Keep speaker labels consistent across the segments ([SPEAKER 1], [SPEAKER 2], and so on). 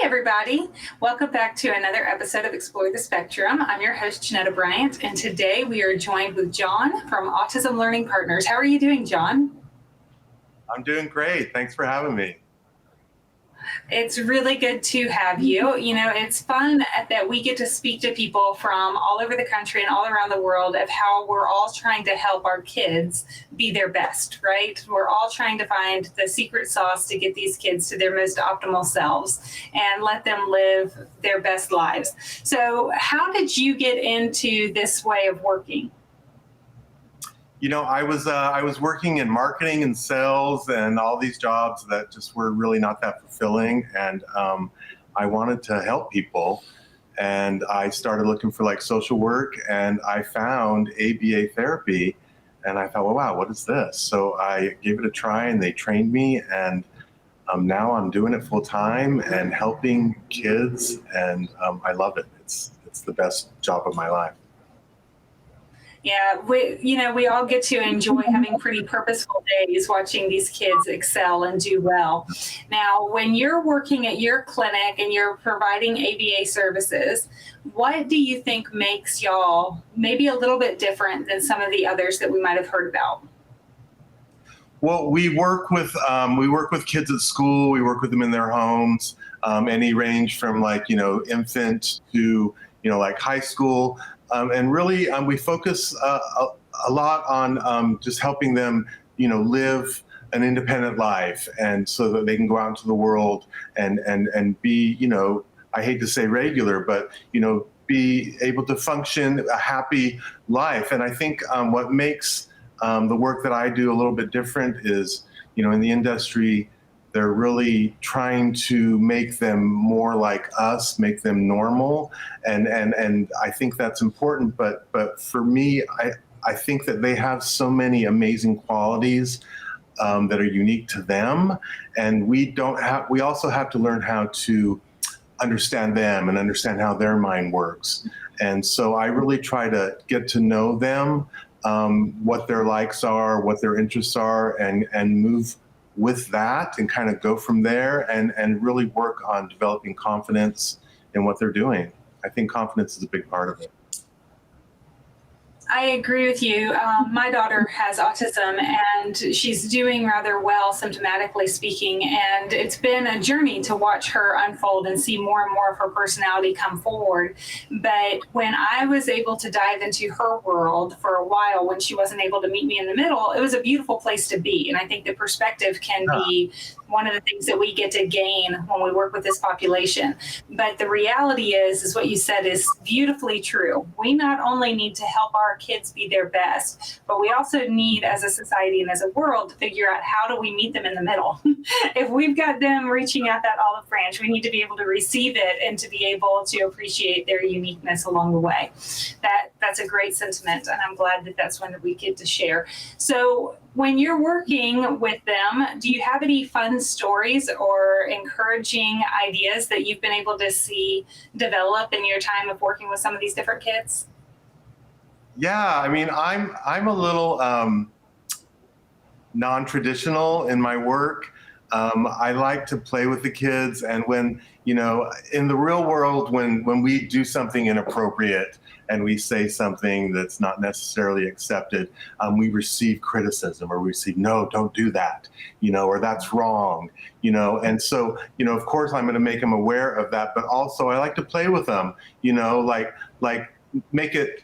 [SPEAKER 1] everybody. Welcome back to another episode of Explore the Spectrum. I'm your host, Janetta Bryant, and today we are joined with John from Autism Learning Partners. How are you doing, John?
[SPEAKER 2] I'm doing great. Thanks for having me.
[SPEAKER 1] It's really good to have you. You know, it's fun that we get to speak to people from all over the country and all around the world of how we're all trying to help our kids be their best, right? We're all trying to find the secret sauce to get these kids to their most optimal selves and let them live their best lives. So how did you get into this way of working?
[SPEAKER 2] You know, I was working in marketing and sales and all these jobs that just were really not that fulfilling. And I wanted to help people. And I started looking for like social work, and I found ABA therapy. And I thought, well, wow, what is this? So I gave it a try, and they trained me. And now I'm doing it full time and helping kids. And I love it. It's the best job of my life.
[SPEAKER 1] Yeah, we all get to enjoy having pretty purposeful days watching these kids excel and do well. Now, when you're working at your clinic and you're providing ABA services, what do you think makes y'all maybe a little bit different than some of the others that we might have heard about?
[SPEAKER 2] Well, we work with kids at school. We work with them in their homes. Any range from infant to like high school. And really, we focus a lot on just helping them, live an independent life, and so that they can go out into the world and be, I hate to say regular, but be able to function a happy life. And I think what makes the work that I do a little bit different is, in the industry, they're really trying to make them more like us, make them normal. And I think that's important. But for me, I think that they have so many amazing qualities that are unique to them. And we also have to learn how to understand them and understand how their mind works. And so I really try to get to know them, what their likes are, what their interests are, and move with that and kind of go from there and really work on developing confidence in what they're doing. I think confidence is a big part of it.
[SPEAKER 1] I agree with you. My daughter has autism, and she's doing rather well, symptomatically speaking. And it's been a journey to watch her unfold and see more and more of her personality come forward. But when I was able to dive into her world for a while, when she wasn't able to meet me in the middle, it was a beautiful place to be. And I think the perspective can be one of the things that we get to gain when we work with this population. But the reality is what you said is beautifully true. We not only need to help our kids be their best, but we also need, as a society and as a world, to figure out how do we meet them in the middle. If we've got them reaching out that olive branch, we need to be able to receive it and to be able to appreciate their uniqueness along the way. That's a great sentiment, and I'm glad that that's one that we get to share. So when you're working with them, do you have any fun stories or encouraging ideas that you've been able to see develop in your time of working with some of these different kids?
[SPEAKER 2] Yeah, I mean, I'm a little non-traditional in my work. I like to play with the kids, and when in the real world, when we do something inappropriate and we say something that's not necessarily accepted, we receive criticism, or we receive, no, don't do that, or that's wrong, and so, of course I'm going to make them aware of that, but also I like to play with them, like make it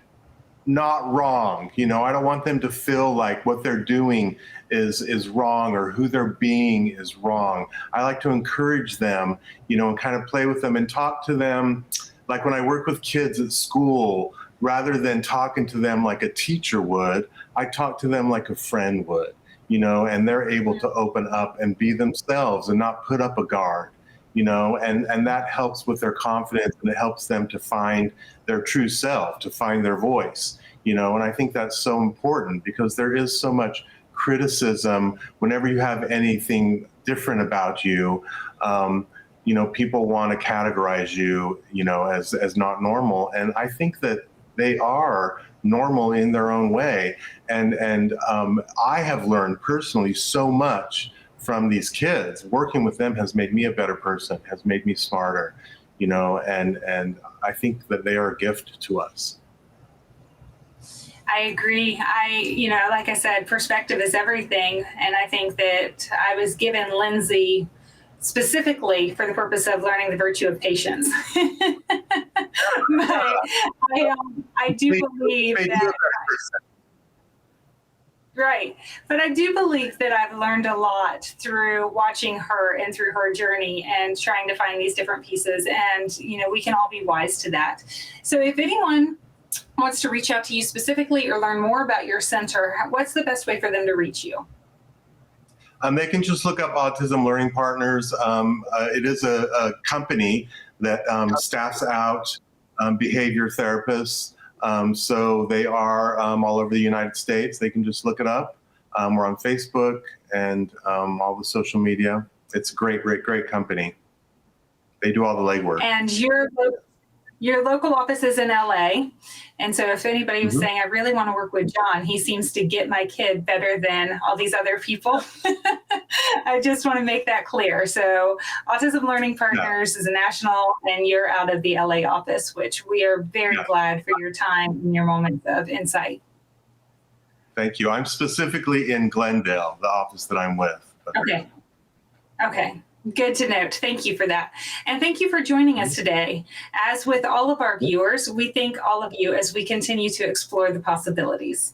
[SPEAKER 2] not wrong. I don't want them to feel like what they're doing is wrong, or who they're being is wrong. I like to encourage them, and kind of play with them and talk to them. Like when I work with kids at school, rather than talking to them like a teacher would, I talk to them like a friend would, and they're able to open up and be themselves and not put up a guard, and that helps with their confidence, and it helps them to find their true self, to find their voice, and I think that's so important, because there is so much criticism whenever you have anything different about you. People want to categorize you, as not normal. And I think that they are normal in their own way. And I have learned personally so much from these kids. Working with them has made me a better person, has made me smarter, you know, and I think that they are a gift to us.
[SPEAKER 1] I agree. Like I said, perspective is everything. And I think that I was given Lindsay specifically for the purpose of learning the virtue of patience. But I do believe that, right. But I do believe that I've learned a lot through watching her and through her journey and trying to find these different pieces. And, you know, we can all be wise to that. So if anyone wants to reach out to you specifically or learn more about your center, what's the best way for them to reach you?
[SPEAKER 2] They can just look up Autism Learning Partners. It is a company that staffs out behavior therapists. So they are all over the United States. They can just look it up. We're on Facebook and all the social media. It's a great, great, great company. They do all the legwork.
[SPEAKER 1] And your local office is in LA. And so if anybody was saying, I really want to work with John, he seems to get my kid better than all these other people. I just want to make that clear. So Autism Learning Partners is a national, and you're out of the LA office, which we are very glad for your time and your moments of insight.
[SPEAKER 2] Thank you. I'm specifically in Glendale, the office that I'm with.
[SPEAKER 1] Okay. Okay. Good to note. Thank you for that. And thank you for joining us today. As with all of our viewers, we thank all of you as we continue to explore the possibilities.